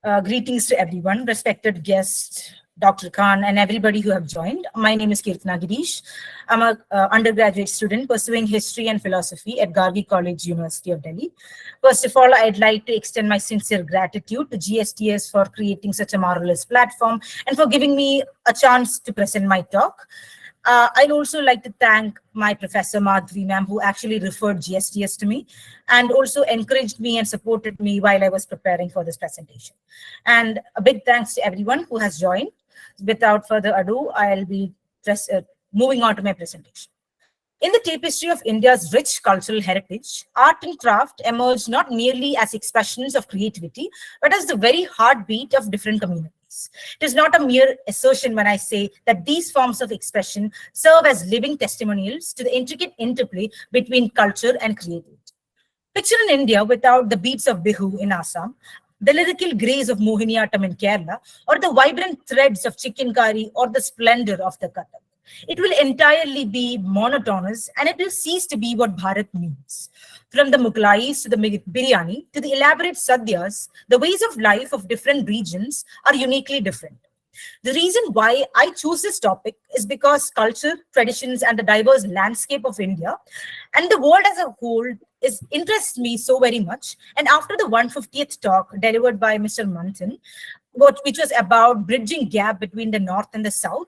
Greetings to everyone, respected guest, Dr. Khan, and everybody who have joined. My name is Keerthana. I'm an undergraduate student pursuing history and philosophy at Gargi College, University of Delhi. First of all, I'd like to extend my sincere gratitude to GSTS for creating such a marvelous platform and for giving me a chance to present my talk. I'd also like to thank my professor, Madhvi ma'am, who actually referred GSTS to me and also encouraged me and supported me while I was preparing for this presentation. And a big thanks to everyone who has joined. Without further ado, I'll be moving on to my presentation. In the tapestry of India's rich cultural heritage, art and craft emerged not merely as expressions of creativity, but as the very heartbeat of different communities. It is not a mere assertion when I say that these forms of expression serve as living testimonials to the intricate interplay between culture and creativity. Picture an India without the beats of Bihu in Assam, the lyrical grace of Mohiniyattam in Kerala, or the vibrant threads of chikankari or the splendor of the Kathak. It will entirely be monotonous and it will cease to be what Bharat means. From the Mughlais to the biryani to the elaborate sadhyas, the ways of life of different regions are uniquely different. The reason why I choose this topic is because culture, traditions, and the diverse landscape of India and the world as a whole interests me so very much. And after the 150th talk delivered by Mr. Manthan, which was about bridging gap between the North and the South,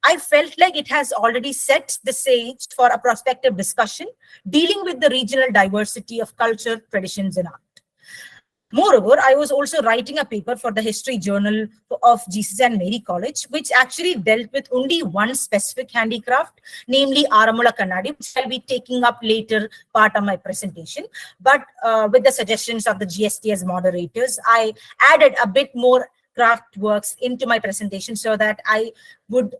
I felt like it has already set the stage for a prospective discussion dealing with the regional diversity of culture, traditions, and art. Moreover, I was also writing a paper for the history journal of Jesus and Mary College, which actually dealt with only one specific handicraft, namely Aramula Kannadi, which I'll be taking up later part of my presentation. But with the suggestions of the GSTS moderators, I added a bit more craft works into my presentation so that I would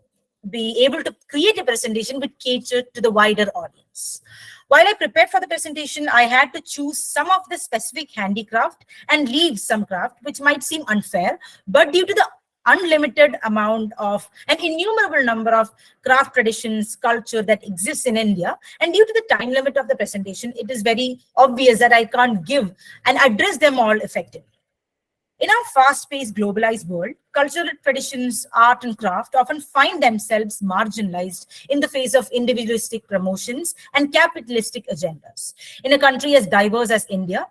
be able to create a presentation which catered to the wider audience. While I prepared for the presentation, I had to choose some of the specific handicraft and leave some craft, which might seem unfair, but due to the unlimited amount of an innumerable number of craft traditions, culture that exists in India, and due to the time limit of the presentation, it is very obvious that I can't give and address them all effectively. In our fast-paced, globalized world, cultural traditions, art, and craft often find themselves marginalized in the face of individualistic promotions and capitalistic agendas. In a country as diverse as India,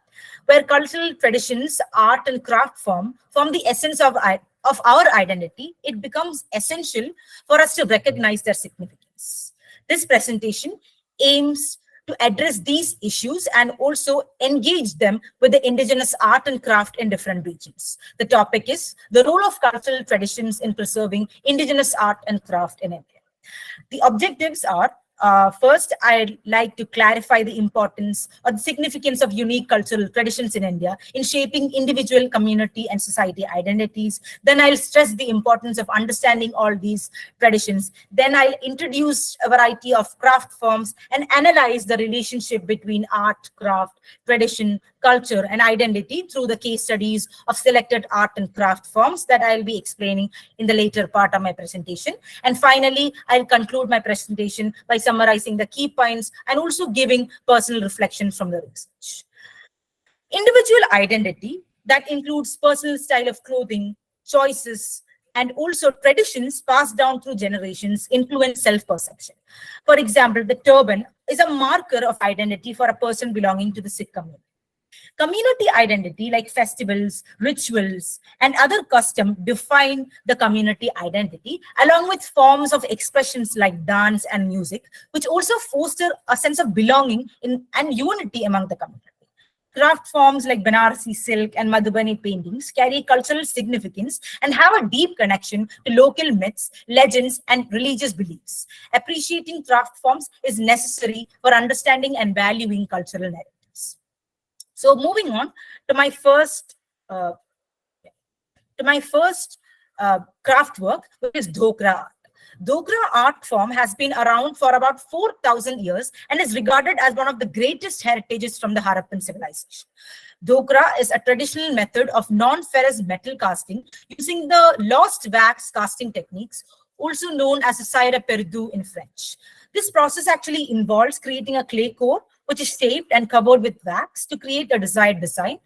where cultural traditions, art, and craft form the essence of our identity, it becomes essential for us to recognize their significance. This presentation aims to address these issues and also engage them with the indigenous art and craft in different regions. The topic is the role of cultural traditions in preserving indigenous art and craft in India. The objectives are, first, I'd like to clarify the importance or the significance of unique cultural traditions in India in shaping individual community and society identities. Then I'll stress the importance of understanding all these traditions. Then I'll introduce a variety of craft forms and analyze the relationship between art, craft, tradition, culture, and identity through the case studies of selected art and craft forms that I'll be explaining in the later part of my presentation. And finally, I'll conclude my presentation by summarizing the key points and also giving personal reflections from the research. Individual identity, that includes personal style of clothing, choices, and also traditions passed down through generations, influence self-perception. For example, the turban is a marker of identity for a person belonging to the Sikh community. Community identity, like festivals, rituals, and other customs, define the community identity, along with forms of expressions like dance and music, which also foster a sense of belonging and unity among the community. Craft forms like Banarasi silk and Madhubani paintings carry cultural significance and have a deep connection to local myths, legends, and religious beliefs. Appreciating craft forms is necessary for understanding and valuing cultural narratives. So moving on to my first craft work, which is Dhokra art. Dhokra art form has been around for about 4,000 years and is regarded as one of the greatest heritages from the Harappan civilization. Dhokra is a traditional method of non-ferrous metal casting using the lost wax casting techniques, also known as a cire perdu in French. This process actually involves creating a clay core, which is shaped and covered with wax to create a desired design.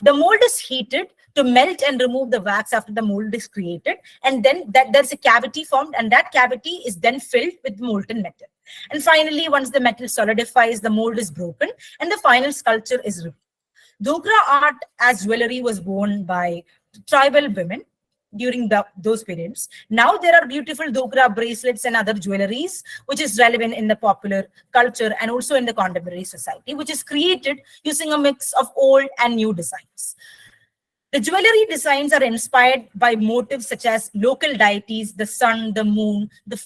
The mold is heated to melt and remove the wax after the mold is created. And then there's a cavity formed, and that cavity is then filled with molten metal. And finally, once the metal solidifies, the mold is broken and the final sculpture is revealed. Dogra art as jewelry was worn by tribal women during those periods. Now there are beautiful Dogra bracelets and other jewelries, which is relevant in the popular culture and also in the contemporary society, which is created using a mix of old and new designs. The jewelry designs are inspired by motifs such as local deities, the sun, the moon, the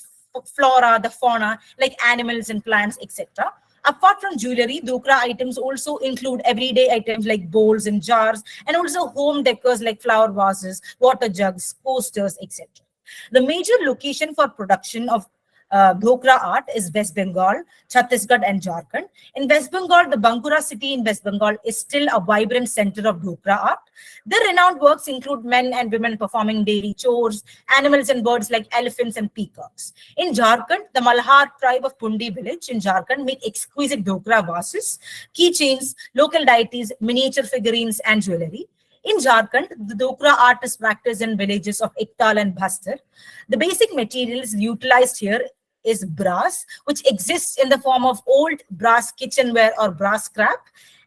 flora, the fauna, like animals and plants, etc. Apart from jewelry, Dogra items also include everyday items like bowls and jars, and also home decors like flower vases, water jugs, posters, etc. The major location for production of Dogra art is West Bengal, Chhattisgarh, and Jharkhand. In West Bengal, the Bankura city in West Bengal is still a vibrant center of Dogra art. The renowned works include men and women performing daily chores, animals and birds like elephants and peacocks. In Jharkhand, the Malhar tribe of Pundi village in Jharkhand make exquisite Dogra vases, keychains, local deities, miniature figurines, and jewelry. In Jharkhand, the Dogra art is practiced in villages of Iktal and Bastar. The basic materials utilized here is brass, which exists in the form of old brass kitchenware or brass scrap.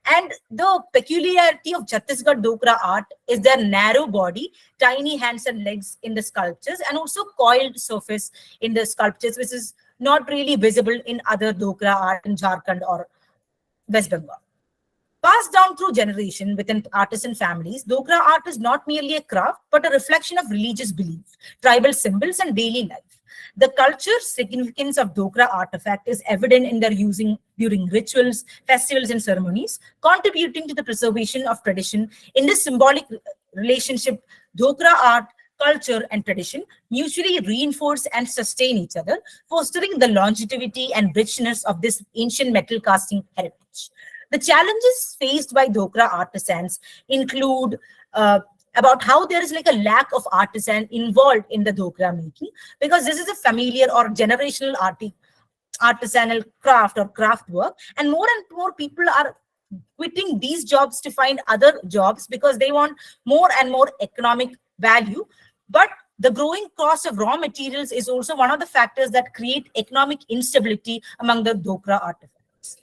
And the peculiarity of Chhattisgarh Dogra art is their narrow body, tiny hands and legs in the sculptures, and also coiled surface in the sculptures, which is not really visible in other Dogra art in Jharkhand or West Bengal. Passed down through generation within artisan families, Dogra art is not merely a craft, but a reflection of religious belief, tribal symbols, and daily life. The culture significance of Dogra artifact is evident in their using during rituals, festivals, and ceremonies, contributing to the preservation of tradition. In this symbolic relationship, Dogra art, culture, and tradition mutually reinforce and sustain each other, fostering the longevity and richness of this ancient metal casting heritage. The challenges faced by Dogra artisans include about how there is like a lack of artisan involved in the Dogra making, because this is a familiar or generational artisanal craft or craft work, and more people are quitting these jobs to find other jobs because they want more and more economic value. But the growing cost of raw materials is also one of the factors that create economic instability among the Dogra artifacts.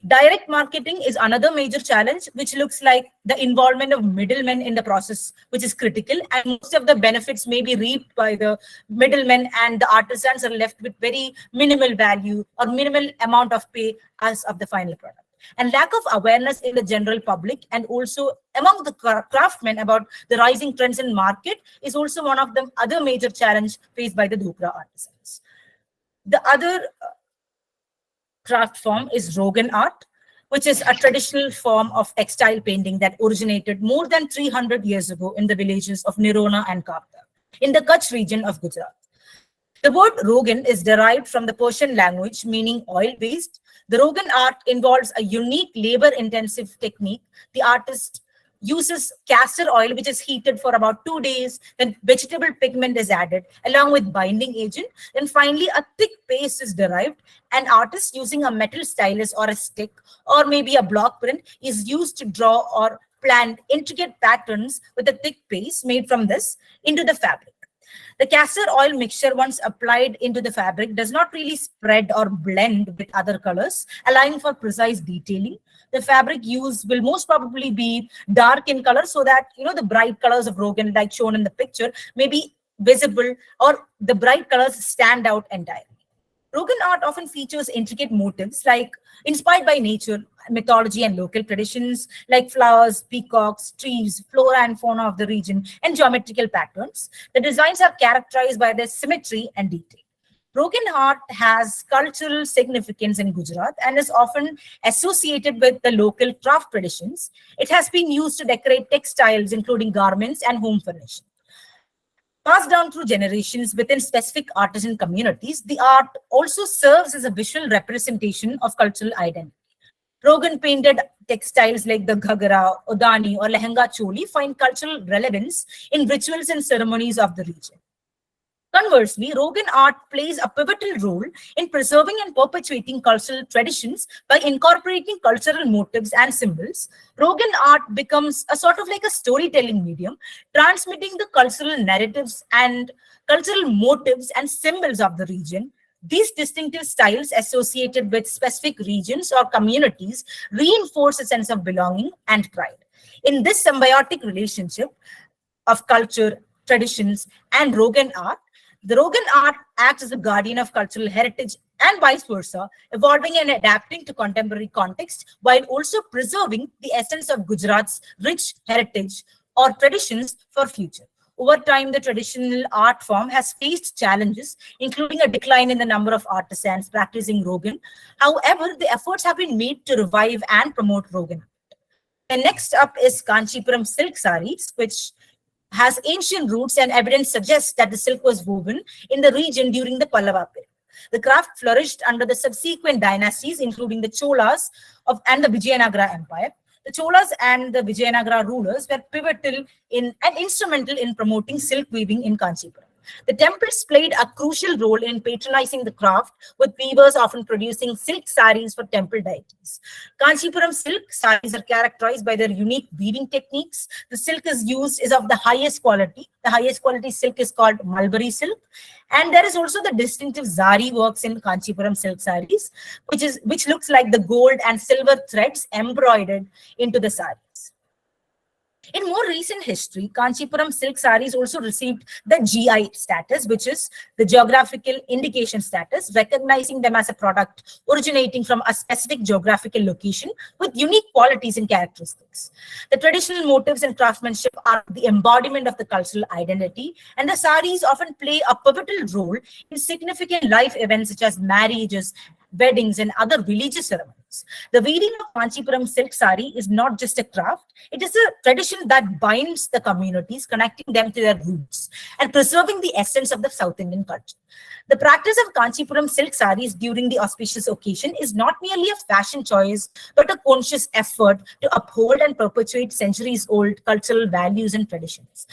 Direct marketing is another major challenge, which looks like the involvement of middlemen in the process, which is critical, and most of the benefits may be reaped by the middlemen, and the artisans are left with very minimal value or minimal amount of pay as of the final product. And lack of awareness in the general public and also among the craftsmen about the rising trends in market is also one of the other major challenge faced by the Dogra artisans. The other craft form is Rogan art, which is a traditional form of textile painting that originated more than 300 years ago in the villages of Nirona and Kapta in the Kutch region of Gujarat. The word Rogan is derived from the Persian language meaning oil-based. The Rogan art involves a unique labor-intensive technique. The artist uses castor oil, which is heated for about 2 days. Then vegetable pigment is added along with binding agent. Then finally, a thick paste is derived. An artist using a metal stylus or a stick or maybe a block print is used to draw or plan intricate patterns with a thick paste made from this into the fabric. The castor oil mixture, once applied into the fabric, does not really spread or blend with other colors, allowing for precise detailing. The fabric used will most probably be dark in color so that, the bright colors of Rogan, like shown in the picture, may be visible or the bright colors stand out entirely. Rogan art often features intricate motifs like inspired by nature, mythology, and local traditions like flowers, peacocks, trees, flora and fauna of the region, and geometrical patterns. The designs are characterized by their symmetry and detail. Rogan art has cultural significance in Gujarat and is often associated with the local craft traditions. It has been used to decorate textiles, including garments and home furnishing. Passed down through generations within specific artisan communities, the art also serves as a visual representation of cultural identity. Rogan painted textiles like the ghagara, odani, or lehenga choli find cultural relevance in rituals and ceremonies of the region. Conversely, Rogan art plays a pivotal role in preserving and perpetuating cultural traditions by incorporating cultural motifs and symbols. Rogan art becomes a sort of like a storytelling medium, transmitting the cultural narratives and cultural motives and symbols of the region. These distinctive styles associated with specific regions or communities reinforce a sense of belonging and pride. In this symbiotic relationship of culture, traditions, and Rogan art, the Rogan art acts as a guardian of cultural heritage and vice versa, evolving and adapting to contemporary context while also preserving the essence of Gujarat's rich heritage or traditions for future. Over time, the traditional art form has faced challenges, including a decline in the number of artisans practicing Rogan. However, the efforts have been made to revive and promote Rogan. And next up is Kanchipuram silk saris, which has ancient roots, and evidence suggests that the silk was woven in the region during the Pallava period. The craft flourished under the subsequent dynasties, including the Cholas and the Vijayanagara Empire. The Cholas and the Vijayanagara rulers were pivotal in and instrumental in promoting silk weaving in Kanchipuram. The temples played a crucial role in patronizing the craft, with weavers often producing silk saris for temple deities. Kanchipuram silk saris are characterized by their unique weaving techniques. The silk is of the highest quality. The highest quality silk is called mulberry silk. And there is also the distinctive zari works in Kanchipuram silk saris, which looks like the gold and silver threads embroidered into the saris. In more recent history, Kanchipuram silk saris also received the GI status, which is the geographical indication status, recognizing them as a product originating from a specific geographical location with unique qualities and characteristics. The traditional motifs and craftsmanship are the embodiment of the cultural identity, and the saris often play a pivotal role in significant life events such as marriages, weddings, and other religious ceremonies. The weaving of Kanchipuram silk sari is not just a craft, it is a tradition that binds the communities, connecting them to their roots and preserving the essence of the South Indian culture. The practice of Kanchipuram silk saris during the auspicious occasion is not merely a fashion choice, but a conscious effort to uphold and perpetuate centuries-old cultural values and traditions.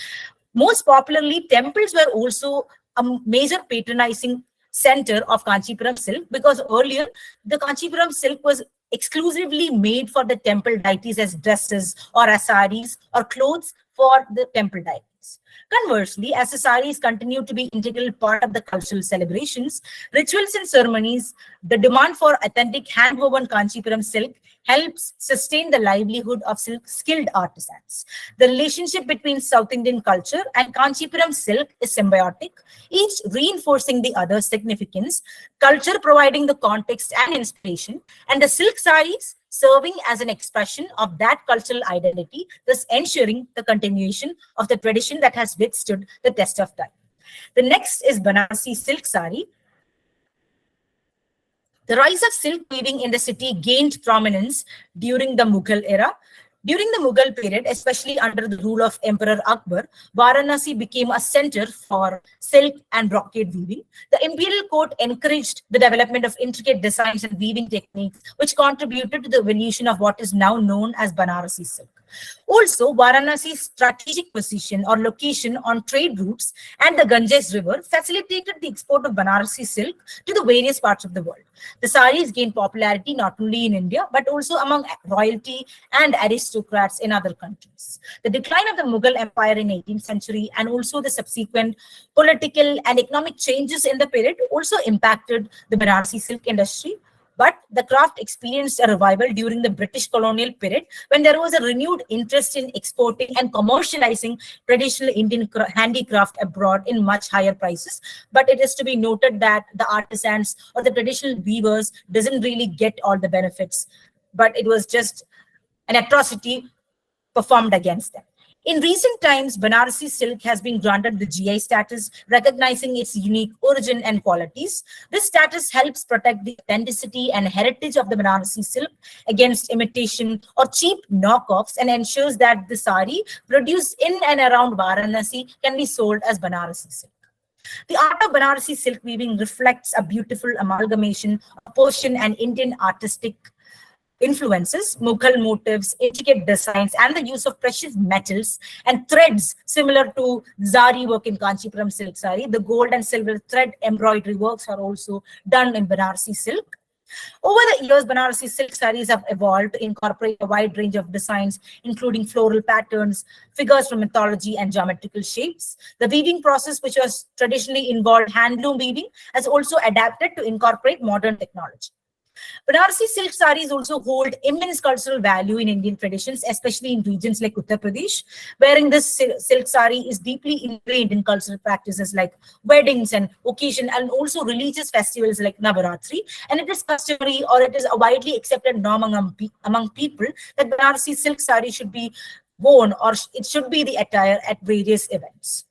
Most popularly, temples were also a major patronizing center of Kanchipuram silk, because earlier the Kanchipuram silk was exclusively made for the temple deities as dresses or as saris or clothes for the temple deities. Conversely, as the saris continue to be an integral part of the cultural celebrations, rituals and ceremonies, the demand for authentic hand-woven Kanchipuram silk helps sustain the livelihood of skilled artisans. The relationship between South Indian culture and Kanchipuram silk is symbiotic, each reinforcing the other's significance, culture providing the context and inspiration, and the silk saris serving as an expression of that cultural identity, thus ensuring the continuation of the tradition that has withstood the test of time. The next is Banarasi silk sari. The rise of silk weaving in the city gained prominence during the Mughal era. During the Mughal period, especially under the rule of Emperor Akbar, Varanasi became a center for silk and brocade weaving. The imperial court encouraged the development of intricate designs and weaving techniques, which contributed to the evolution of what is now known as Banarasi silk. Also, Varanasi's strategic position or location on trade routes and the Ganges River facilitated the export of Banarasi silk to the various parts of the world. The saris gained popularity not only in India, but also among royalty and aristocrats in other countries. The decline of the Mughal Empire in 18th century and also the subsequent political and economic changes in the period also impacted the Banarasi silk industry. But the craft experienced a revival during the British colonial period, when there was a renewed interest in exporting and commercializing traditional Indian handicraft abroad in much higher prices. But it is to be noted that the artisans or the traditional weavers doesn't really get all the benefits, but it was just an atrocity performed against them. In recent times, Banarasi silk has been granted the GI status, recognizing its unique origin and qualities. This status helps protect the authenticity and heritage of the Banarasi silk against imitation or cheap knockoffs, and ensures that the sari produced in and around Varanasi can be sold as Banarasi silk. The art of Banarasi silk weaving reflects a beautiful amalgamation of Persian and Indian artistic influences, Mughal motifs, intricate designs, and the use of precious metals and threads similar to zari work in Kanchipuram silk sari. The gold and silver thread embroidery works are also done in Banarsi silk. Over the years, Banarasi silk sarees have evolved to incorporate a wide range of designs, including floral patterns, figures from mythology, and geometrical shapes. The weaving process, which was traditionally involved handloom weaving, has also adapted to incorporate modern technology. Banarasi silk sarees also hold immense cultural value in Indian traditions, especially in regions like Uttar Pradesh. Wearing this silk saree is deeply ingrained in cultural practices like weddings and occasion, and also religious festivals like Navaratri. And it is customary, or it is a widely accepted norm among people, that Banarasi silk saree should be worn, or it should be the attire at various events.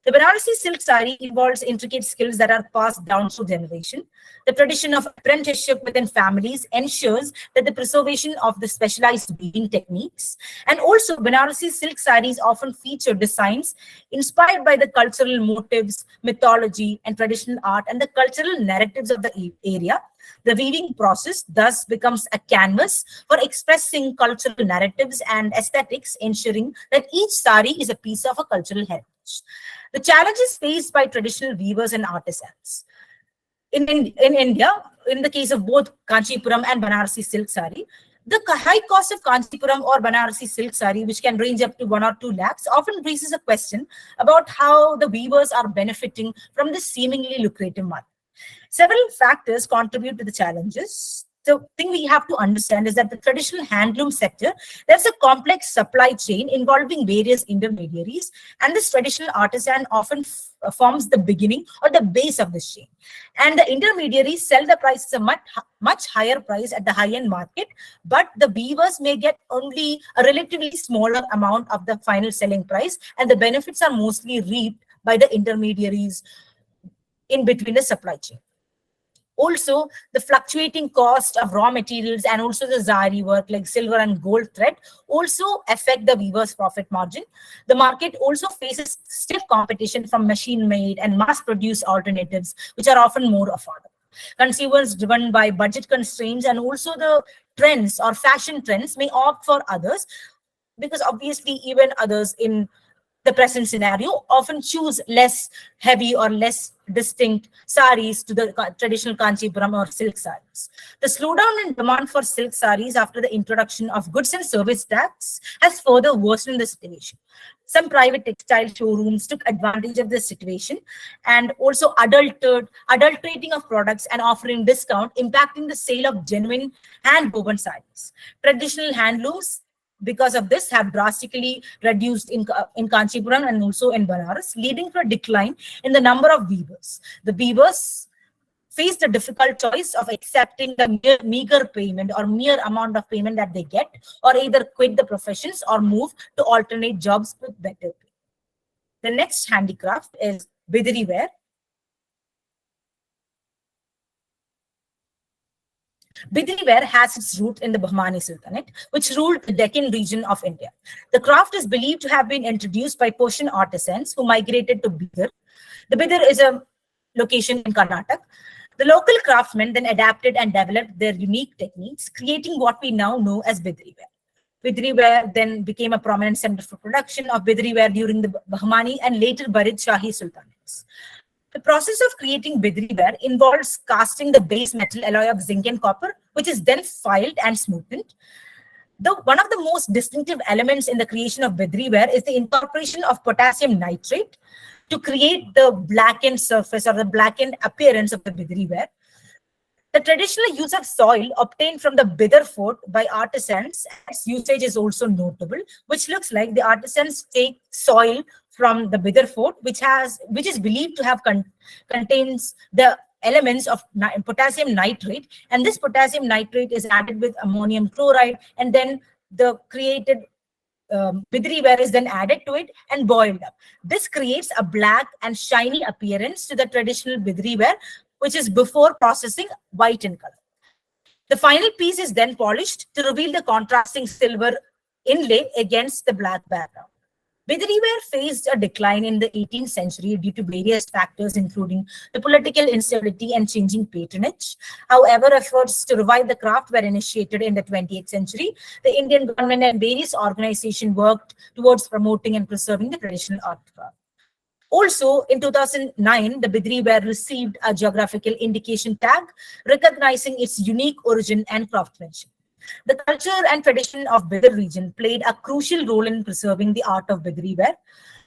The Banarasi silk saree involves intricate skills that are passed down through generation. The tradition of apprenticeship within families ensures that the preservation of the specialized weaving techniques. And also, Banarasi silk sarees often feature designs inspired by the cultural motives, mythology, and traditional art, and the cultural narratives of the area. The weaving process thus becomes a canvas for expressing cultural narratives and aesthetics, ensuring that each sari is a piece of a cultural heritage. The challenges faced by traditional weavers and artisans. In India, in the case of both Kanchipuram and Banarasi silk sari, the high cost of Kanchipuram or Banarasi silk sari, which can range up to 1 or 2 lakhs, often raises a question about how the weavers are benefiting from this seemingly lucrative market. Several factors contribute to the challenges. The thing we have to understand is that the traditional handloom sector, there's a complex supply chain involving various intermediaries, and this traditional artisan often forms the beginning or the base of this chain. And the intermediaries sell the prices a much higher price at the high-end market, but the weavers may get only a relatively smaller amount of the final selling price, and the benefits are mostly reaped by the intermediaries in between the supply chain. Also, the fluctuating cost of raw materials and also the zari work like silver and gold thread also affect the weaver's profit margin. The market also faces stiff competition from machine-made and mass-produced alternatives, which are often more affordable. Consumers driven by budget constraints and also the trends or fashion trends may opt for others, because obviously even others in the present scenario often choose less heavy or less distinct saris to the traditional Kanchipuram or silk saris. The slowdown in demand for silk saris after the introduction of goods and service tax has further worsened the situation. Some private textile showrooms took advantage of this situation and also adulterating of products and offering discount, impacting the sale of genuine hand-woven saris. Traditional handlooms, because of this, have drastically reduced in Kanchipuram and also in Banaras, leading to a decline in the number of weavers. The weavers face the difficult choice of accepting the meager payment or mere amount of payment that they get, or either quit the professions or move to alternate jobs with better pay. The next handicraft is Bidri ware. Bidri ware has its root in the Bahmani Sultanate, which ruled the Deccan region of India. The craft is believed to have been introduced by Persian artisans who migrated to Bidr. The Bidr is a location in Karnataka. The local craftsmen then adapted and developed their unique techniques, creating what we now know as Bidri ware. Bidri ware then became a prominent center for production of Bidri ware during the Bahmani and later Barid Shahi Sultanates. The process of creating Bidri ware involves casting the base metal alloy of zinc and copper, which is then filed and smoothened. One of the most distinctive elements in the creation of Bidri ware is the incorporation of potassium nitrate to create the blackened surface or the blackened appearance of the Bidri ware. The traditional use of soil obtained from the Bidr fort by artisans, its usage is also notable, which looks like the artisans take soil from the Bidr fort, which is believed to have contains the elements of potassium nitrate, and this potassium nitrate is added with ammonium chloride, and then the created Bidri ware is then added to it and boiled up. This creates a black and shiny appearance to the traditional Bidri ware, which is before processing white in color. The final piece is then polished to reveal the contrasting silver inlay against the black background. Bidriware faced a decline in the 18th century due to various factors, including the political instability and changing patronage. However, efforts to revive the craft were initiated in the 20th century. The Indian government and various organizations worked towards promoting and preserving the traditional art craft. Also, in 2009, the Bidriware received a geographical indication tag, recognizing its unique origin and craftsmanship. The culture and tradition of Bidr region played a crucial role in preserving the art of Bidriware.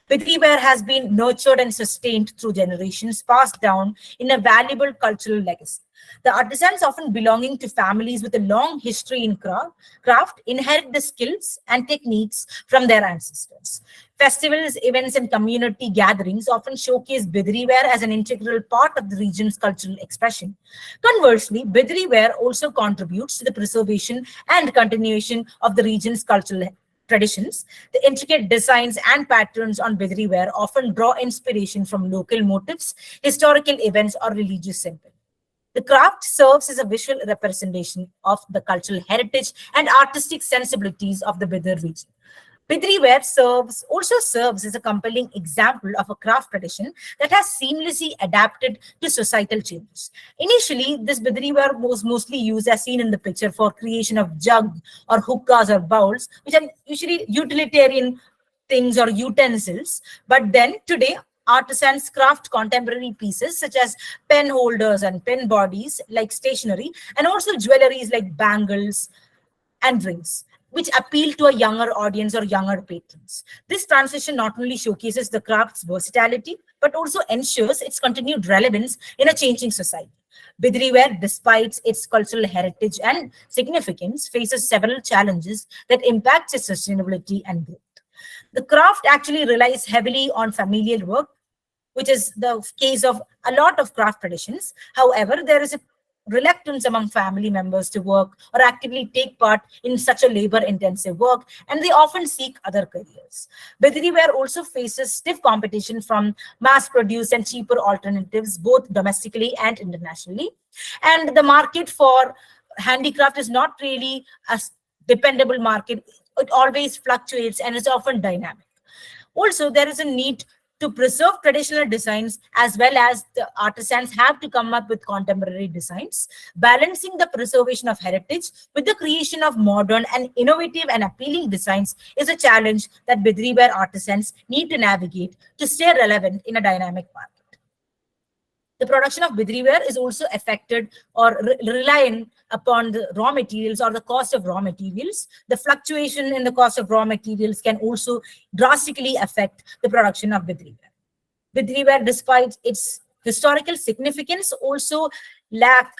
Bidriware has been nurtured and sustained through generations, passed down in a valuable cultural legacy. The artisans, often belonging to families with a long history in craft, inherit the skills and techniques from their ancestors. Festivals, events, and community gatherings often showcase Bidriware as an integral part of the region's cultural expression. Conversely, Bidriware also contributes to the preservation and continuation of the region's cultural traditions. The intricate designs and patterns on Bidriware often draw inspiration from local motifs, historical events, or religious symbols. The craft serves as a visual representation of the cultural heritage and artistic sensibilities of the Bidr region. Bidriware also serves as a compelling example of a craft tradition that has seamlessly adapted to societal changes. Initially, this Bidriware was mostly used, as seen in the picture, for creation of jug or hookahs or bowls, which are usually utilitarian things or utensils. But then today, artisans craft contemporary pieces such as pen holders and pen bodies like stationery, and also jewelries like bangles and rings, which appeal to a younger audience or younger patrons. This transition not only showcases the craft's versatility, but also ensures its continued relevance in a changing society. Bidriware, despite its cultural heritage and significance, faces several challenges that impact its sustainability and growth. The craft actually relies heavily on familial work, which is the case of a lot of craft traditions. However, there is a reluctance among family members to work or actively take part in such a labor-intensive work, and they often seek other careers. Bidriware also faces stiff competition from mass-produced and cheaper alternatives, both domestically and internationally. And the market for handicraft is not really a dependable market. It always fluctuates and is often dynamic. Also, there is a need to preserve traditional designs, as well as the artisans have to come up with contemporary designs. Balancing the preservation of heritage with the creation of modern and innovative and appealing designs is a challenge that Bidriware artisans need to navigate to stay relevant in a dynamic market. The production of Bidriware is also affected or reliant upon the raw materials or the cost of raw materials. The fluctuation in the cost of raw materials can also drastically affect the production of Bidriware. Bidriware, despite its historical significance, also lack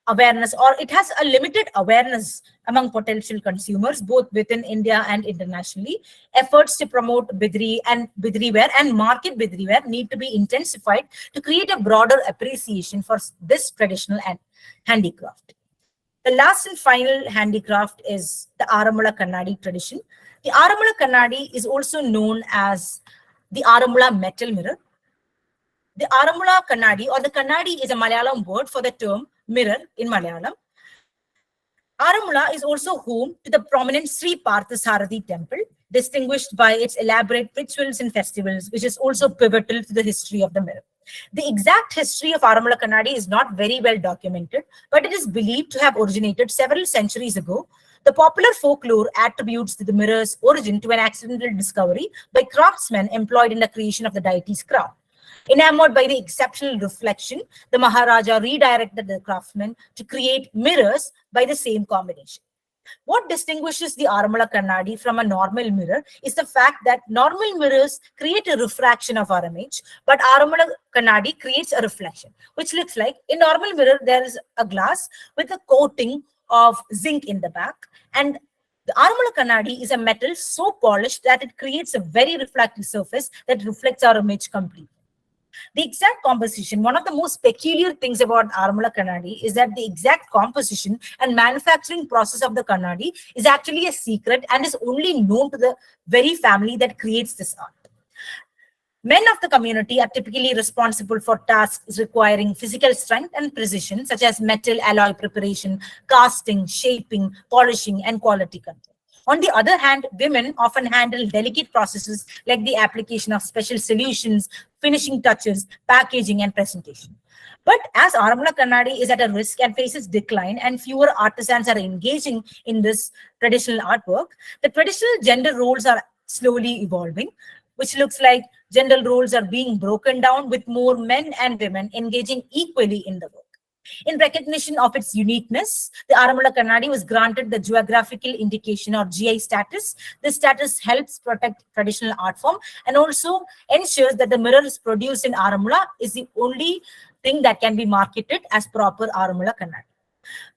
awareness, or it has a limited awareness among potential consumers, both within India and internationally. Efforts to promote Bidriware and market Bidriware need to be intensified to create a broader appreciation for this traditional and handicraft. The last and final handicraft is the Aramula Kannadi tradition. The Aramula Kannadi is also known as the Aramula metal mirror. The Aramula Kannadi, or the Kannadi, is a Malayalam word for the term mirror in Malayalam. Aramula is also home to the prominent Sri Parthasarathi temple, distinguished by its elaborate rituals and festivals, which is also pivotal to the history of the mirror. The exact history of Aramula Kannadi is not very well documented, but it is believed to have originated several centuries ago. The popular folklore attributes the mirror's origin to an accidental discovery by craftsmen employed in the creation of the deity's crown. Enamored by the exceptional reflection, the Maharaja redirected the craftsmen to create mirrors by the same combination. What distinguishes the Aramula Kannadi from a normal mirror is the fact that normal mirrors create a refraction of our image, but Aramula Kannadi creates a reflection, which looks like in normal mirror, there is a glass with a coating of zinc in the back, and the Aramula Kannadi is a metal so polished that it creates a very reflective surface that reflects our image completely. The exact composition, one of the most peculiar things about Aramula Kannadi is that the exact composition and manufacturing process of the Kannadi is actually a secret and is only known to the very family that creates this art. Men of the community are typically responsible for tasks requiring physical strength and precision, such as metal alloy preparation, casting, shaping, polishing, and quality control. On the other hand, women often handle delicate processes like the application of special solutions, finishing touches, packaging, and presentation. But as Aramula Kannadi is at a risk and faces decline, and fewer artisans are engaging in this traditional artwork, the traditional gender roles are slowly evolving, which looks like gender roles are being broken down with more men and women engaging equally in the work. In recognition of its uniqueness, the Aramula Kannadi was granted the geographical indication or GI status. This status helps protect traditional art form and also ensures that the mirrors produced in Aramula is the only thing that can be marketed as proper Aramula Kannadi.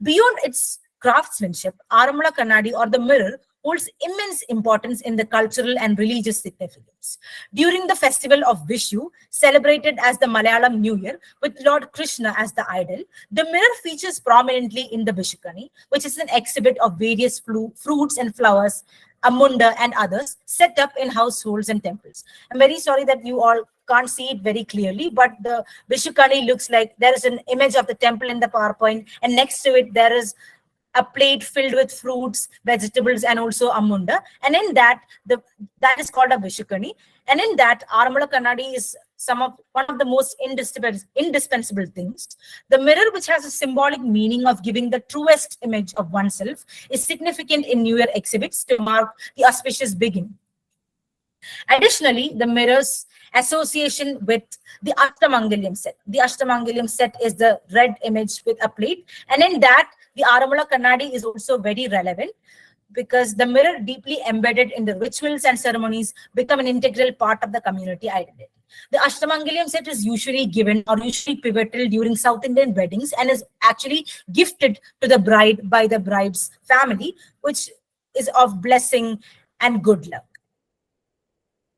Beyond its craftsmanship, Aramula Kannadi or the mirror holds immense importance in the cultural and religious significance. During the festival of Vishu, celebrated as the Malayalam New Year, with Lord Krishna as the idol, the mirror features prominently in the Vishukani, which is an exhibit of various fruits and flowers, amunda and others, set up in households and temples. I'm very sorry that you all can't see it very clearly, but the Vishukani looks like there is an image of the temple in the PowerPoint, and next to it there is a plate filled with fruits, vegetables, and also amunda. And in that, that is called a Vishukani. And in that, Aramula Kannadi is one of the most indispensable things. The mirror, which has a symbolic meaning of giving the truest image of oneself, is significant in New Year exhibits to mark the auspicious beginning. Additionally, the mirror's association with the Ashtamangaliam set. The Ashtamangaliam set is the red image with a plate. And in that, the Aramula Kannadi is also very relevant because the mirror, deeply embedded in the rituals and ceremonies, become an integral part of the community identity. The Ashtamangaliam set is usually given or usually pivotal during South Indian weddings and is actually gifted to the bride by the bride's family, which is of blessing and good luck.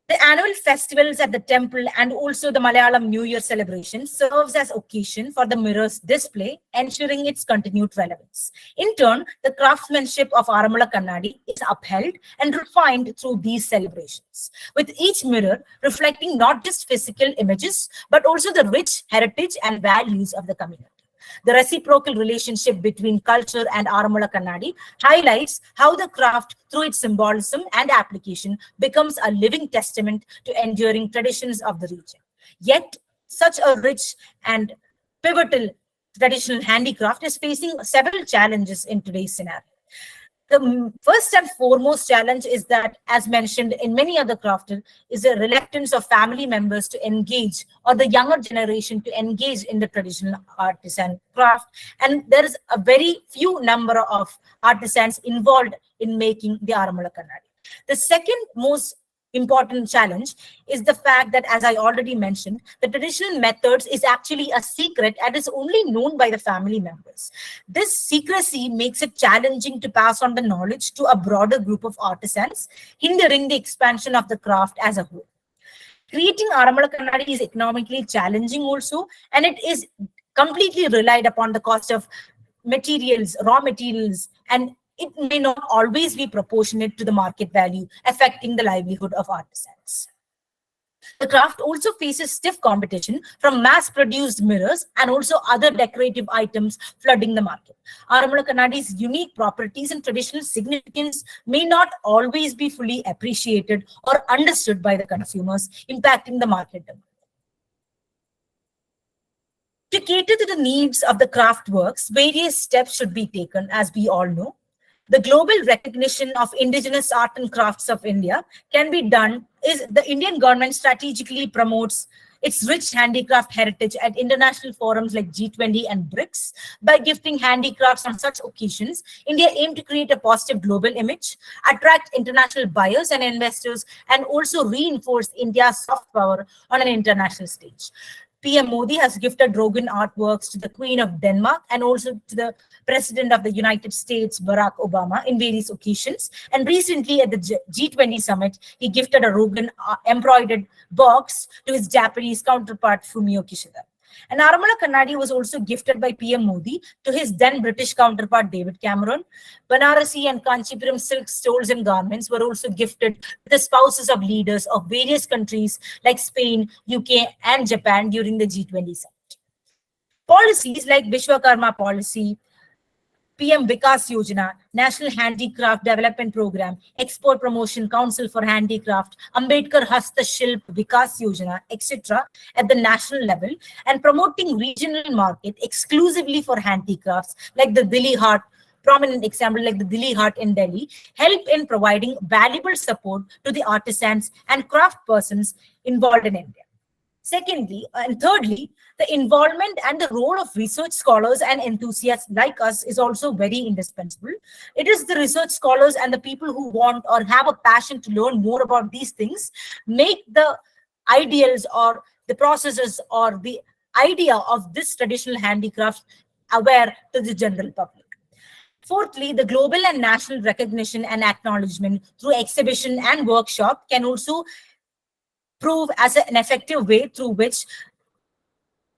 The annual festivals at the temple and also the Malayalam New Year celebration serves as occasion for the mirror's display, ensuring its continued relevance. In turn, the craftsmanship of Aramula Kannadi is upheld and refined through these celebrations, with each mirror reflecting not just physical images, but also the rich heritage and values of the community. The reciprocal relationship between culture and Aramula Kannadi highlights how the craft, through its symbolism and application, becomes a living testament to enduring traditions of the region. Yet, such a rich and pivotal traditional handicraft is facing several challenges in today's scenario. The first and foremost challenge is that, as mentioned in many other crafters, is the reluctance of family members to engage, or the younger generation to engage in the traditional artisan craft. And there is a very few number of artisans involved in making the Aramula Kannadi. The second most important challenge is the fact that, as I already mentioned, the traditional methods is actually a secret and is only known by the family members. This secrecy makes it challenging to pass on the knowledge to a broader group of artisans, hindering the expansion of the craft as a whole. Creating Aramula Kannadi is economically challenging also, and it is completely relied upon the cost of materials, raw materials, and it may not always be proportionate to the market value, affecting the livelihood of artisans. The craft also faces stiff competition from mass-produced mirrors and also other decorative items flooding the market. Aramula Kannadi's unique properties and traditional significance may not always be fully appreciated or understood by the consumers, impacting the market demand. To cater to the needs of the craft works, various steps should be taken, as we all know. The global recognition of indigenous art and crafts of India can be done is the Indian government strategically promotes its rich handicraft heritage at international forums like G20 and BRICS. By gifting handicrafts on such occasions, India aimed to create a positive global image, attract international buyers and investors, and also reinforce India's soft power on an international stage. PM Modi has gifted Rogan artworks to the Queen of Denmark and also to the President of the United States, Barack Obama, in various occasions. And recently at the G20 summit, he gifted a Rogan embroidered box to his Japanese counterpart, Fumio Kishida. And Aramula Kannadi was also gifted by PM Modi to his then British counterpart, David Cameron. Banarasi and Kanchipuram silk stoles and garments were also gifted to the spouses of leaders of various countries like Spain, UK, and Japan during the G20 summit. Policies like Vishwakarma policy, PM Vikas Yojana, National Handicraft Development Program, Export Promotion Council for Handicraft, Ambedkar Hasta Shilp Vikas Yojana, etc. at the national level, and promoting regional market exclusively for handicrafts like the Delhi Heart, prominent example like the Delhi Heart in Delhi, help in providing valuable support to the artisans and craft persons involved in India. Secondly, and thirdly, the involvement and the role of research scholars and enthusiasts like us is also very indispensable. It is the research scholars and the people who want or have a passion to learn more about these things make the ideals or the processes or the idea of this traditional handicraft aware to the general public. Fourthly, the global and national recognition and acknowledgement through exhibition and workshop can also prove as an effective way through which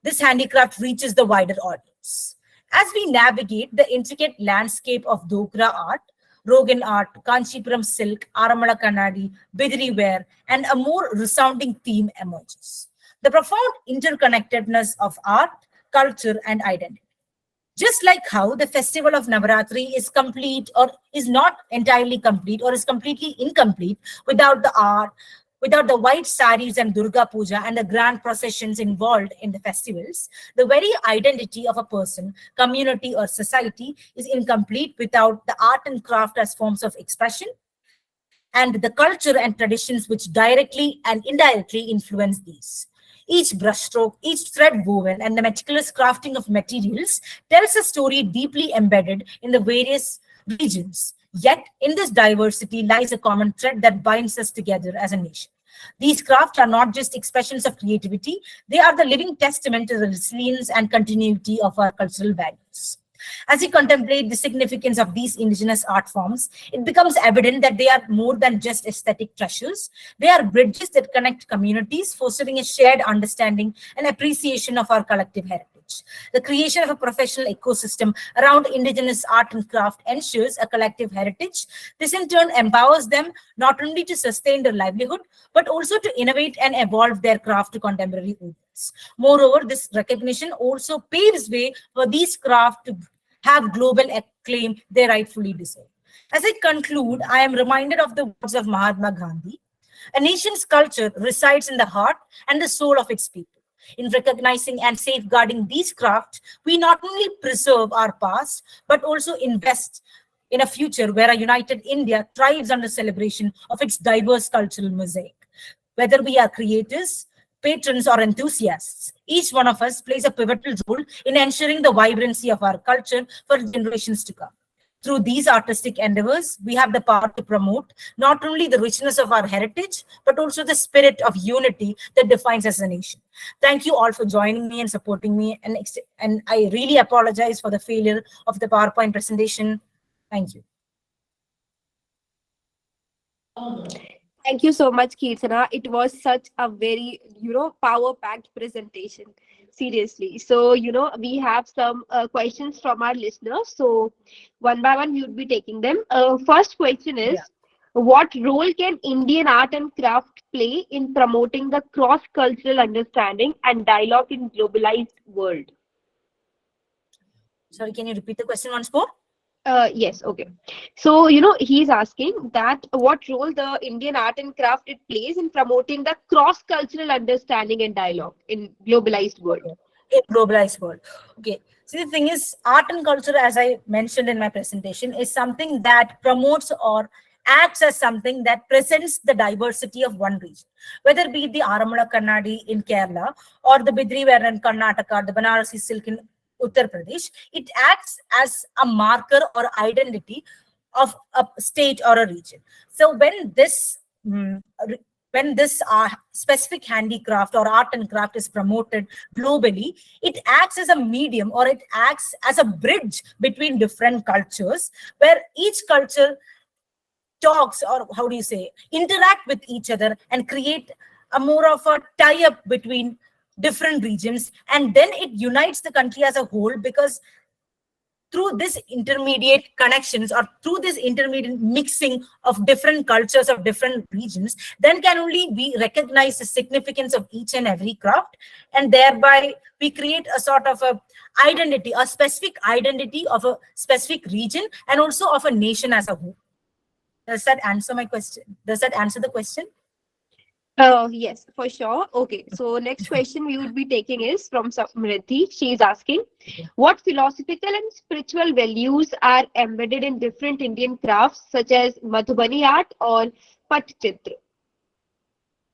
this handicraft reaches the wider audience. As we navigate the intricate landscape of Dogra art, Rogan art, Kanchipuram silk, Aramala Kannadi, Bidri ware, and a more resounding theme emerges. The profound interconnectedness of art, culture, and identity. Just like how the festival of Navaratri is complete or is not entirely complete or is completely incomplete without the art, without the white saris and Durga Puja and the grand processions involved in the festivals, the very identity of a person, community, or society is incomplete without the art and craft as forms of expression and the culture and traditions which directly and indirectly influence these. Each brushstroke, each thread woven, and the meticulous crafting of materials tells a story deeply embedded in the various regions. Yet, in this diversity lies a common thread that binds us together as a nation. These crafts are not just expressions of creativity, they are the living testament to the resilience and continuity of our cultural values. As we contemplate the significance of these indigenous art forms, it becomes evident that they are more than just aesthetic treasures. They are bridges that connect communities, fostering a shared understanding and appreciation of our collective heritage. The creation of a professional ecosystem around indigenous art and craft ensures a collective heritage. This in turn empowers them not only to sustain their livelihood, but also to innovate and evolve their craft to contemporary audience. Moreover, this recognition also paves way for these crafts to have global acclaim they rightfully deserve. As I conclude, I am reminded of the words of Mahatma Gandhi. A nation's culture resides in the heart and the soul of its people. In recognizing and safeguarding these crafts, we not only preserve our past, but also invest in a future where a united India thrives under celebration of its diverse cultural mosaic. Whether we are creators, patrons, or enthusiasts, each one of us plays a pivotal role in ensuring the vibrancy of our culture for generations to come. Through these artistic endeavors, we have the power to promote not only the richness of our heritage, but also the spirit of unity that defines us as a nation. Thank you all for joining me and supporting me. And I really apologize for the failure of the PowerPoint presentation. Thank you. Thank you so much, Keerthana. It was such a very, power-packed presentation. Seriously. So, we have some questions from our listeners. So, one by one, we would be taking them. First question is, what role can Indian art and craft play in promoting the cross-cultural understanding and dialogue in globalized world? Sorry, can you repeat the question once more? Yes, okay. So, he's asking that what role the Indian art and craft it plays in promoting the cross-cultural understanding and dialogue in globalized world. In globalized world. Okay. See, the thing is, art and culture, as I mentioned in my presentation, is something that promotes or acts as something that presents the diversity of one region, whether it be the Aramala Kannadi in Kerala or the Bidri ware in Karnataka, the Banarasi silk in Uttar Pradesh. It acts as a marker or identity of a state or a region. So when this specific handicraft or art and craft is promoted globally, it acts as a medium or it acts as a bridge between different cultures, where each culture talks, or how do you say, interact with each other and create a more of a tie-up between different regions, and then it unites the country as a whole, because through this intermediate connections or through this intermediate mixing of different cultures of different regions, then can only we recognize the significance of each and every craft, and thereby we create a sort of a identity, a specific identity of a specific region and also of a nation as a whole. Does that answer my question? Does that answer the question? Yes, for sure. Okay, so next question we would be taking is from Samriddhi. She is asking, what philosophical and spiritual values are embedded in different Indian crafts such as Madhubani art or Patchitra?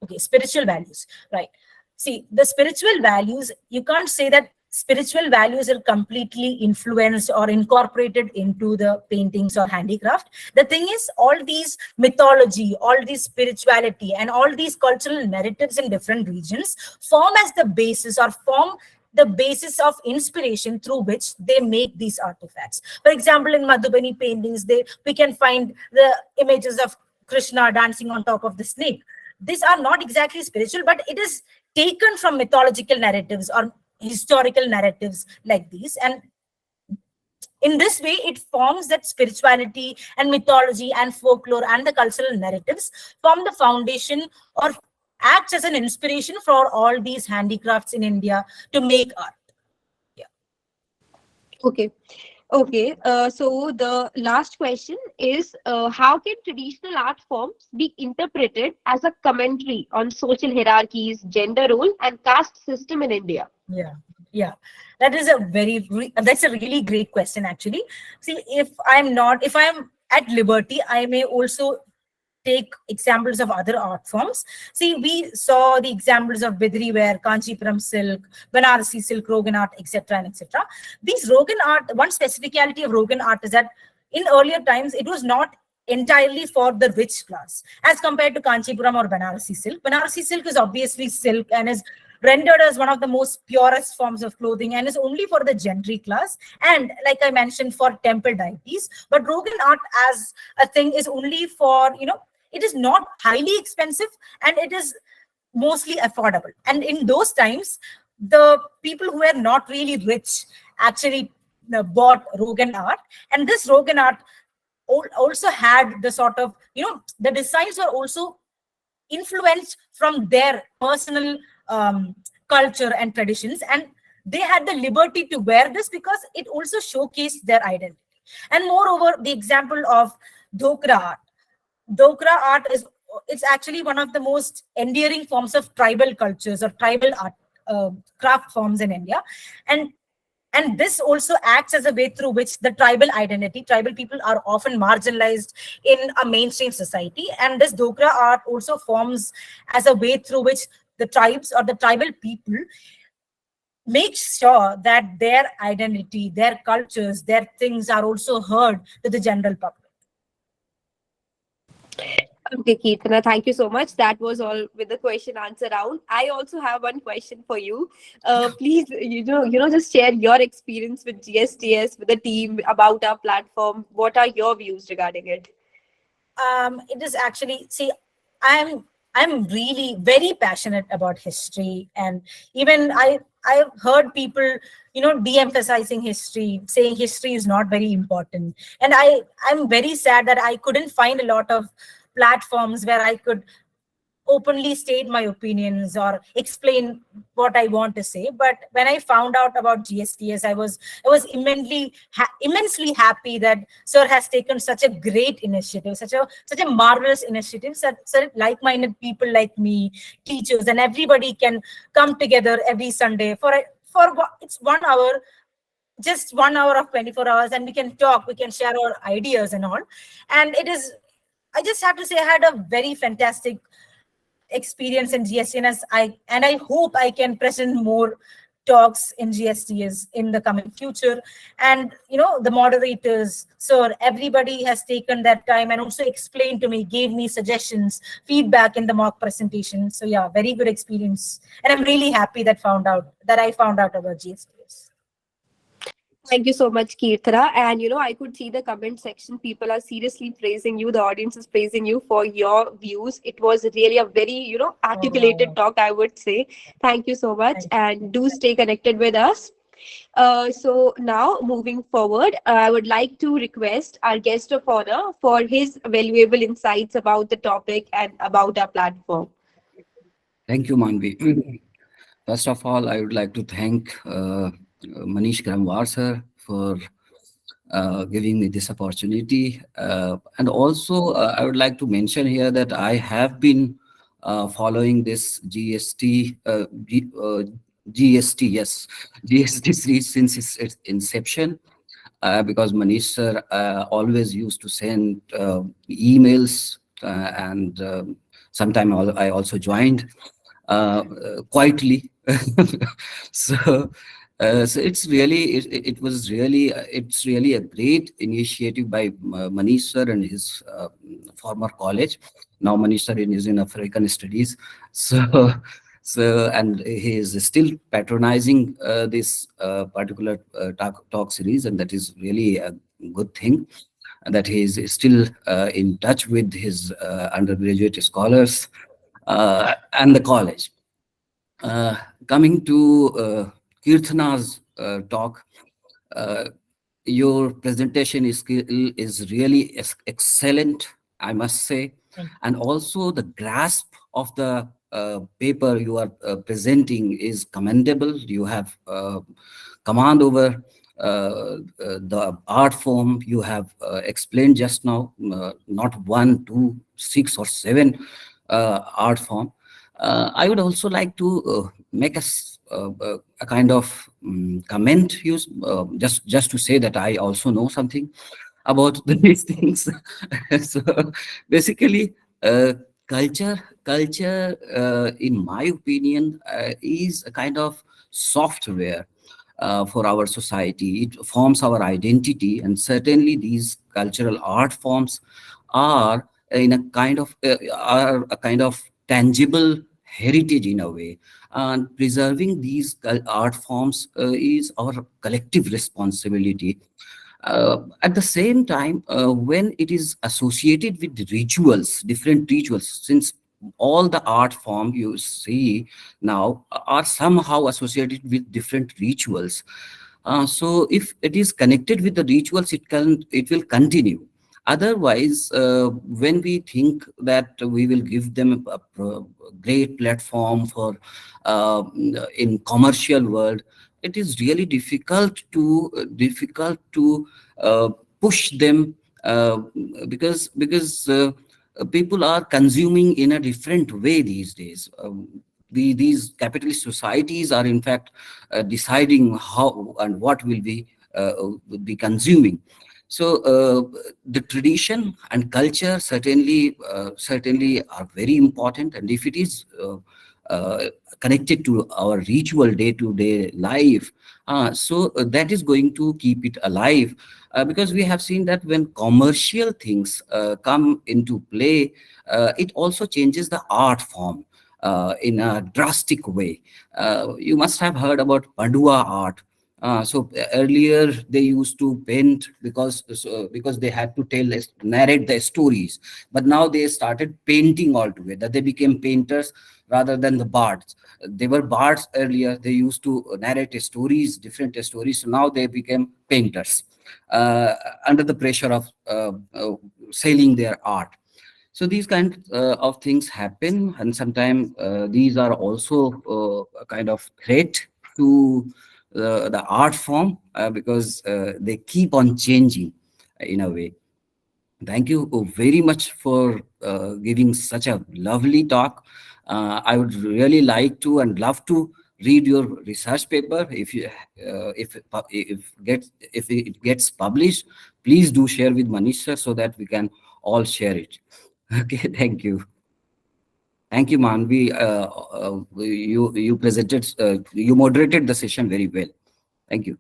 Okay, spiritual values, right? See, the spiritual values, you can't say that spiritual values are completely influenced or incorporated into the paintings or handicraft. The thing is, all these mythology, all these spirituality, and all these cultural narratives in different regions form as the basis or form the basis of inspiration through which they make these artifacts. For example, in Madhubani paintings, we can find the images of Krishna dancing on top of the snake. These are not exactly spiritual, but it is taken from mythological narratives or historical narratives like these. And in this way, it forms that spirituality and mythology and folklore and the cultural narratives form the foundation or acts as an inspiration for all these handicrafts in India to make art. Yeah. Okay. Okay, so the last question is, how can traditional art forms be interpreted as a commentary on social hierarchies, gender role, and caste system in India? Yeah, that is that's a really great question, actually. See, if I'm at liberty, I may also take examples of other art forms. See, we saw the examples of Bidri ware, Kanchipuram silk, Banarasi silk, Rogan art, etc. and etc. These Rogan art, one specificality of Rogan art is that in earlier times, it was not entirely for the rich class as compared to Kanchipuram or Banarasi silk. Banarasi silk is obviously silk and is rendered as one of the most purest forms of clothing and is only for the gentry class and, like I mentioned, for temple deities. But Rogan art as a thing is only for, it is not highly expensive and it is mostly affordable. And in those times, the people who were not really rich actually bought Rogan art. And this Rogan art also had the sort of, the designs were also influenced from their personal culture and traditions. And they had the liberty to wear this because it also showcased their identity. And moreover, the example of Dhokra art. Dhokra art it's actually one of the most endearing forms of tribal cultures or tribal art craft forms in India. And this also acts as a way through which the tribal people are often marginalized in a mainstream society. And this Dhokra art also forms as a way through which the tribes or the tribal people make sure that their identity, their cultures, their things are also heard to the general public. Okay, Keerthana, thank you so much. That was all with the question answer round. I also have one question for you. Please, just share your experience with GSTS, with the team, about our platform. What are your views regarding it? It is actually, see, I'm really very passionate about history, and even I've heard people, de-emphasizing history, saying history is not very important. And I'm very sad that I couldn't find a lot of platforms where I could openly state my opinions or explain what I want to say. But when I found out about GSTS, I was immensely happy that Sir has taken such a great initiative, such a marvelous initiative, so like-minded people like me, teachers, and everybody can come together every Sunday for it's 1 hour, just 1 hour of 24 hours, and we can talk, we can share our ideas and all. And I just have to say, I had a very fantastic experience in GSTS, and I hope I can present more talks in GSTS in the coming future. And the moderators, sir, everybody has taken that time and also explained to me, gave me suggestions, feedback in the mock presentation. So yeah, very good experience, and I'm really happy that I found out about GSTS. Thank you so much, Keerthana. And I could see the comment section. People are seriously praising you. The audience is praising you for your views. It was really a very, articulated talk, I would say. Thank you so much. And do stay connected with us. So now moving forward, I would like to request our guest of honor for his valuable insights about the topic and about our platform. Thank you, Manvi. First of all, I would like to thank Manish Gramwar sir for giving me this opportunity. And also, I would like to mention here that I have been following this GST, yes, GST series since its inception. Because Manish sir always used to send emails, and sometime I also joined quietly. so so it was really it's really a great initiative by Manish sir and his former college. Now Manish sir is in African studies. So and he is still patronizing this particular talk series, and that is really a good thing that he is still in touch with his undergraduate scholars and the college. Uh, Coming to Keerthana's talk, uh, your presentation is really excellent, I must say, Thank and also the grasp of the paper you are presenting is commendable. You have command over the art form you have explained just now, not one, two, six, or seven art form. I would also like to make a kind of comment, use just to say that I also know something about these things. So basically, uh, culture, in my opinion, is a kind of software for our society. It forms our identity, and certainly these cultural art forms are in a kind of are a kind of tangible heritage in a way, and preserving these art forms is our collective responsibility. At the same time, when it is associated with rituals, different rituals, since all the art form you see now are somehow associated with different rituals. So if it is connected with the rituals, it will continue. Otherwise, when we think that we will give them a great platform for in commercial world, it is really difficult to uh, push them, because people are consuming in a different way these days. These capitalist societies are in fact deciding how and what will be consuming. So the tradition and culture certainly are very important, and if it is uh, connected to our ritual day-to-day life, so that is going to keep it alive. Because we have seen that when commercial things come into play, it also changes the art form in a drastic way. You must have heard about Padua art. Earlier they used to paint because they had to narrate the stories, but now they started painting altogether. They became painters rather than the bards. They were bards earlier. They used to narrate stories, different stories. So now they became painters under the pressure of selling their art. So these kind of things happen, and sometimes these are also a kind of threat to the art form, because they keep on changing in a way. Thank you very much for giving such a lovely talk. I would really like to and love to read your research paper. If it gets published, please do share with Manish sir so that we can all share it. Okay, thank you. Thank you, Manvi. You moderated the session very well. Thank you.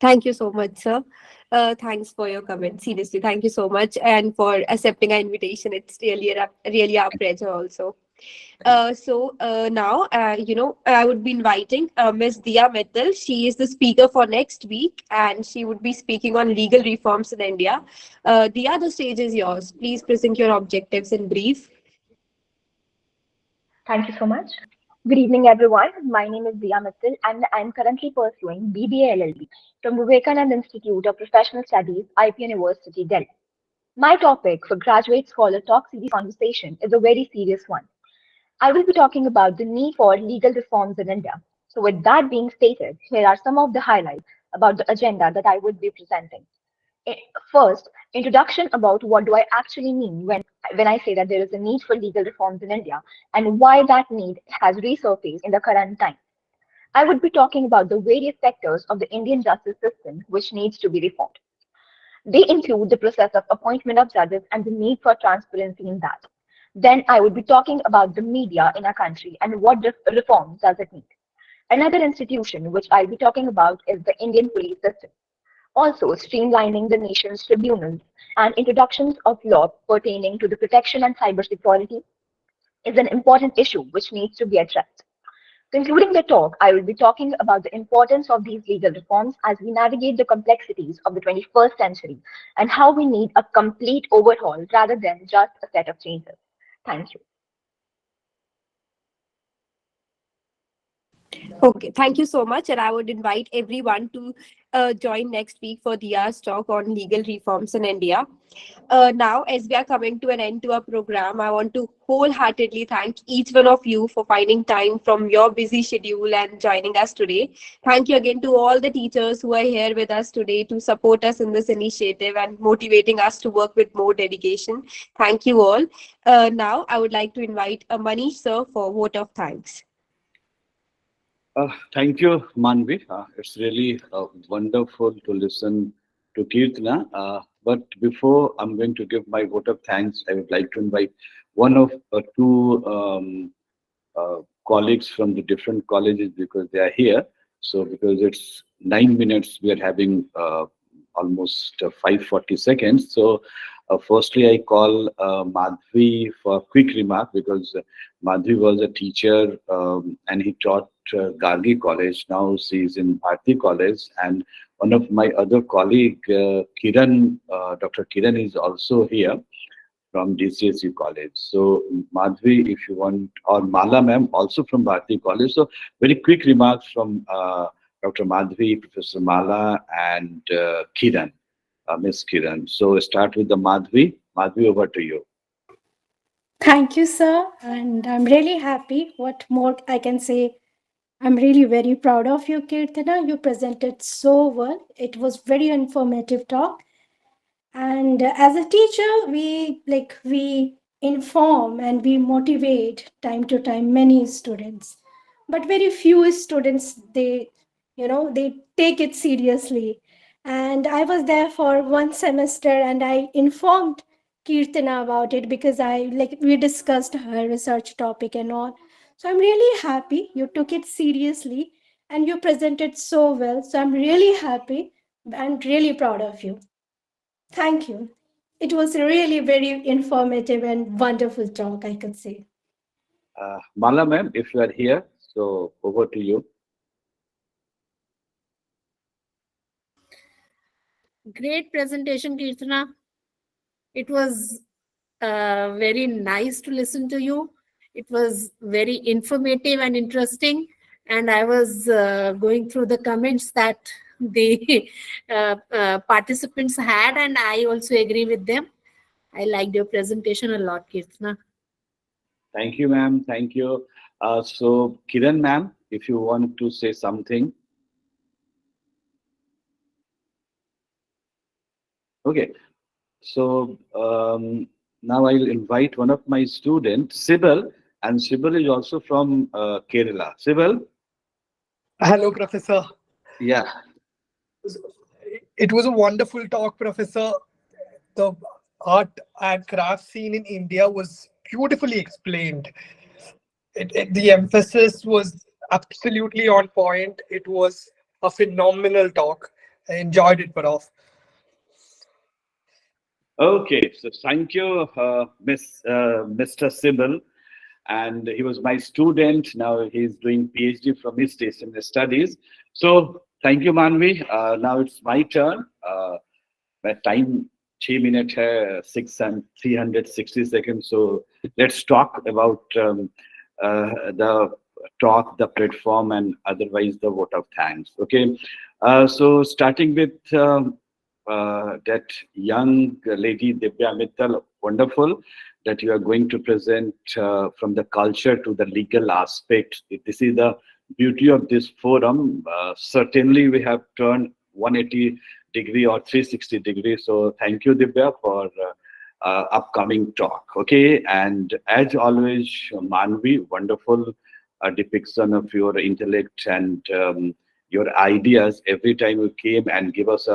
Thank you so much, sir. Thanks for your comment. Seriously, thank you so much, and for accepting our invitation. It's really our pleasure also. Now, I would be inviting Ms. Dia Mittal. She is the speaker for next week, and she would be speaking on legal reforms in India. Dia, the stage is yours. Please present your objectives in brief. Thank you so much. Good evening, everyone. My name is Diya Mittal, and I'm currently pursuing BBA LLB from Vivekananda Institute of Professional Studies, IP University, Delhi. My topic for Graduate Scholar Talk Series conversation is a very serious one. I will be talking about the need for legal reforms in India. So, with that being stated, here are some of the highlights about the agenda that I would be presenting. First, introduction about what do I actually mean when I say that there is a need for legal reforms in India and why that need has resurfaced in the current time. I would be talking about the various sectors of the Indian justice system which needs to be reformed. They include the process of appointment of judges and the need for transparency in that. Then I would be talking about the media in our country and what reforms does it need. Another institution which I'll be talking about is the Indian police system. Also, streamlining the nation's tribunals and introductions of law pertaining to the protection and cybersecurity is an important issue which needs to be addressed. Concluding the talk, I will be talking about the importance of these legal reforms as we navigate the complexities of the 21st century and how we need a complete overhaul rather than just a set of changes. Thank you. Okay, thank you so much. And I would invite everyone to join next week for Diya's talk on legal reforms in India. Now, as we are coming to an end to our program, I want to wholeheartedly thank each one of you for finding time from your busy schedule and joining us today. Thank you again to all the teachers who are here with us today to support us in this initiative and motivating us to work with more dedication. Thank you all. Now, I would like to invite Manish sir for vote of thanks. Thank you, Manvi. It's really wonderful to listen to Keerthana. But before I'm going to give my vote of thanks, I would like to invite one of two colleagues from the different colleges because they are here. So because it's 9 minutes, we are having almost 5:40 seconds. So firstly, I call Madhvi for a quick remark because Madhvi was a teacher and he taught Gargi College. Now she's in Bharati College. And one of my other colleague, Kiran, Dr. Kiran is also here from DCSU College. So Madhvi, if you want, or Mala ma'am, also from Bharati College. So very quick remarks from Dr. Madhvi, Professor Mala, and Kiran, Miss Kiran. So start with the Madhvi. Madhvi, over to you. Thank you, sir. And I'm really happy. What more I can say? I'm really very proud of you, Keerthana. You presented so well. It was very informative talk. And as a teacher, we inform and we motivate time to time many students, but very few students they take it seriously. And I was there for one semester, and I informed Keerthana about it because we discussed her research topic and all. So I'm really happy you took it seriously and you presented so well. So I'm really happy and really proud of you. Thank you. It was really very informative and wonderful talk, I can say. Mala ma'am, if you are here, so over to you. Great presentation, Keerthana. It was very nice to listen to you. It was very informative and interesting. And I was going through the comments that the participants had, and I also agree with them. I liked your presentation a lot, Keerthana. Thank you, ma'am. Thank you. So, Kiran, ma'am, if you want to say something. Okay. So, now I'll invite one of my students, Sibyl, and Sibyl is also from Kerala. Sibyl? Hello, Professor. Yeah. It was a wonderful talk, Professor. The art and craft scene in India was beautifully explained. The emphasis was absolutely on point. It was a phenomenal talk. I enjoyed it, Prof. Okay, so thank you, Mr. Sibyl. And he was my student. Now he's doing PhD from his station studies. So thank you, Manvi. Now it's my turn. My time 6 minutes hai, 360 seconds. So let's talk about the talk, the platform, and otherwise the vote of thanks. Okay, so starting with that young lady Divya Mittal, wonderful that you are going to present from the culture to the legal aspect. This is the beauty of this forum. Certainly, we have turned 180 degree or 360 degrees. So thank you, Divya, for upcoming talk. Okay, and as always, Manvi, wonderful depiction of your intellect and your ideas every time you came and give us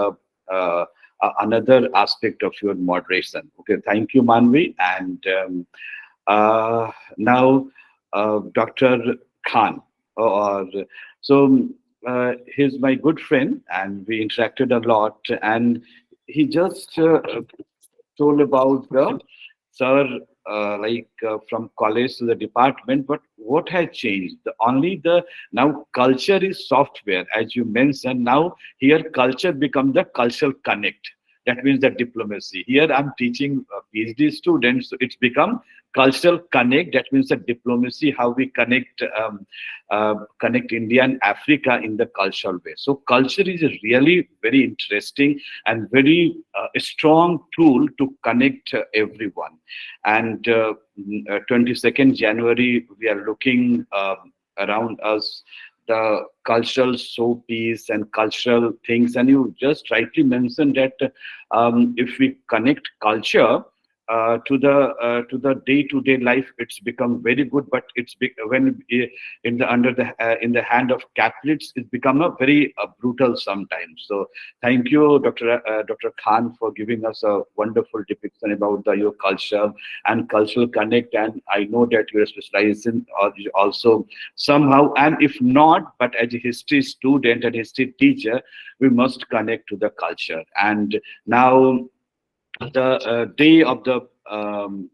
another aspect of your moderation. Okay, thank you, Manvi. And now, Dr. Khan. Or so he's my good friend, and we interacted a lot. And he just told about the sir, from college to the department, but what has changed? The now culture is software, as you mentioned. Now here culture becomes the cultural connect. That means the diplomacy. Here I'm teaching PhD students, so it's become cultural connect. That means the diplomacy, how we connect connect India and Africa in the cultural way. So culture is a really very interesting and very strong tool to connect everyone. And 22nd January, we are looking around us the cultural showpiece and cultural things, and you just rightly mentioned that if we connect culture to the day-to-day life, it's become very good. But when in the hand of capitalists, it's become a very brutal sometimes. So thank you, Dr. Khan, for giving us a wonderful depiction about your culture and cultural connect. And I know that you are specialized in also somehow, and if not, but as a history student and history teacher, we must connect to the culture. And now the day of the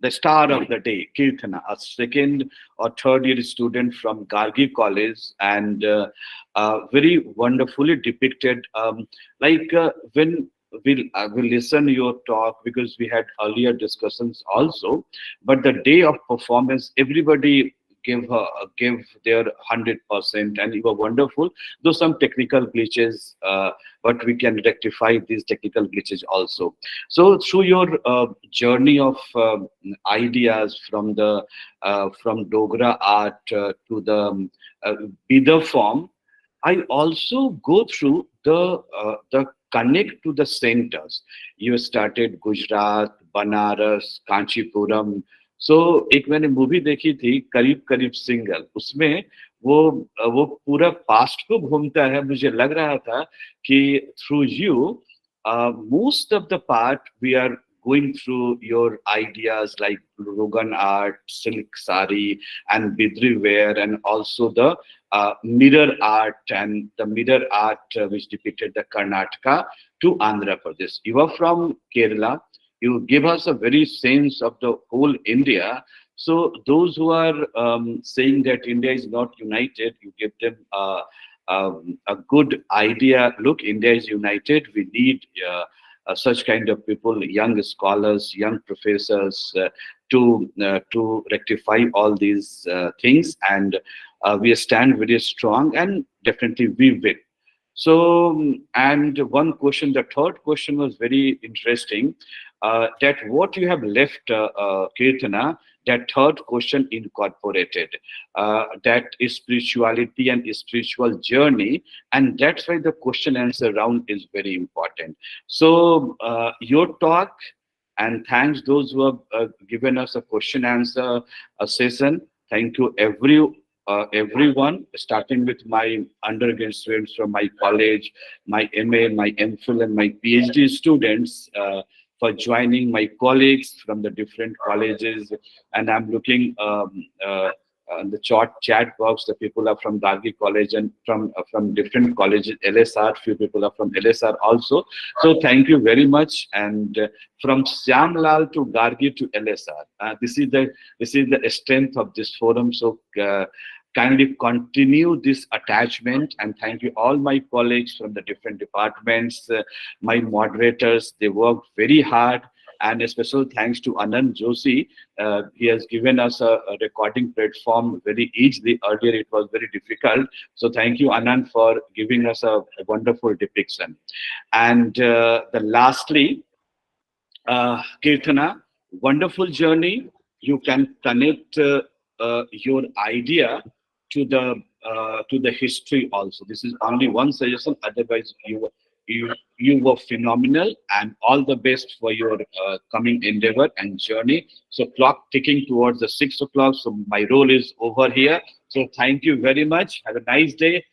star of the day, Keerthana, a second or third year student from Gargi College, and very wonderfully depicted. When we listen your talk, because we had earlier discussions also, but the day of performance, everybody give their 100%, and you were wonderful. Though some technical glitches, but we can rectify these technical glitches also. So through your journey of ideas from Dogra art to the Bidar form, I also go through the connect to the centers. You started Gujarat, Banaras, Kanchipuram. So एक मैंने movie देखी थी करीब करीब single, उसमें वो पूरा past को घूमता है. मुझे लग रहा था कि through you most of the part we are going through your ideas like Rogan art, silk sari, and Bidri wear, and also the mirror art and the mirror art which depicted the Karnataka to Andhra Pradesh. You are from Kerala. You give us a very sense of the whole India. So those who are saying that India is not united, you give them a good idea. Look, India is united. We need such kind of people, young scholars, young professors, to rectify all these things. And we stand very strong, and definitely we will. So, and one question, the third question was very interesting. That what you have left, Keerthana, that third question incorporated, that is spirituality and spiritual journey, and that's why the question answer round is very important. So your talk, and thanks those who have given us a question answer session. Thank you everyone, starting with my undergraduate students from my college, my MA, my MPhil, and my PhD students, for joining, my colleagues from the different colleges. And I'm looking the chat box, the people are from Gargi College and from different colleges, LSR, few people are from LSR also. So thank you very much. And from Shyam Lal to Gargi to LSR, this is the strength of this forum. So kindly continue this attachment, and thank you all my colleagues from the different departments, my moderators. They worked very hard And a special thanks to Anand Joshi. He has given us a recording platform very easily. Earlier it was very difficult. So thank you, Anand, for giving us a wonderful depiction. And lastly, Keerthana, wonderful journey. You can connect your idea to the history also. This is only one suggestion. Otherwise, you were phenomenal, and all the best for your coming endeavor and journey. So clock ticking towards the 6 o'clock. So my role is over here. So thank you very much. Have a nice day.